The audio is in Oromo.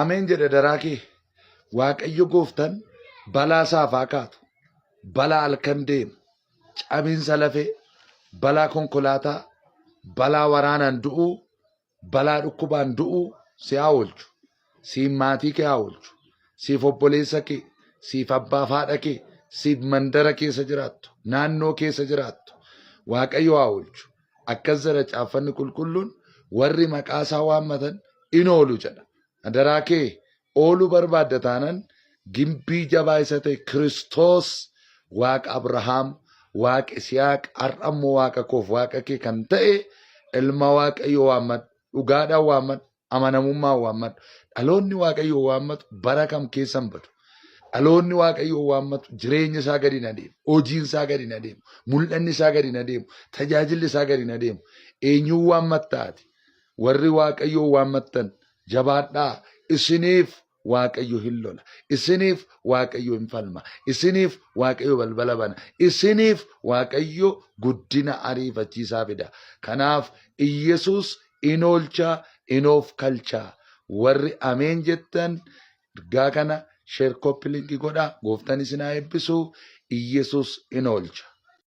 Ameen jedhe daraakee. Waaqayyo gooftaan balaa isaaf haa kaatu. Balaa halkan deemu, cabinsa lafee, balaa konkolaataa, balaa waraanaan du'uu, balaa dhukkubaan du'uu si haa oolchu. Siif maatii kee haa oolchu. Siif obboleessa kee, siif abbaa fi haadha kee, siif mandara keessa jiraattu, naannoo keessa jiraattu. Waaqayyo haa oolchu. Akkas jedha caaffanni qulqulluun warri maqaa isaa waammatan in oolu jedha. Adaraa kee ooluu barbaadda taanaan gimbii jabaa isa ta'e Kiristoos Waaqa Abrahaam, Waaqa Isiyaaq, har'ammoo Waaqa koof Waaqa kee kan ta'e ilma Waaqayyo waammadhu. Dhugaadhaan waammadhu. Amanamummaan waammadhu. Dhaloonni Waaqayyo waammatu bara kam keessan badu. Dhaloonni Waaqayyo waammatu jireenya isaa gadi na deemu. Hojiin isaa gadi na deemu. Mul'anni isaa gadi na deemu. Tajaajilli isaa gadi na deemu. Eenyuun waammattaati? Warri Waaqayyo waammattan jabaadhaa. Isiniif Waaqayyo hin lola. Isiniif Waaqayyo hin falma. Isiniif Waaqayyo balbala bana. Isiniif Waaqayyo guddina ariifachiisaa fida. Kanaaf Iyesuus in oolchaa, in of kalchaa. Warri ameen jettan ergaa kana sheer koppiliinki godhaa. Gooftaan isin haa eebbisu. Iyesuus in oolcha.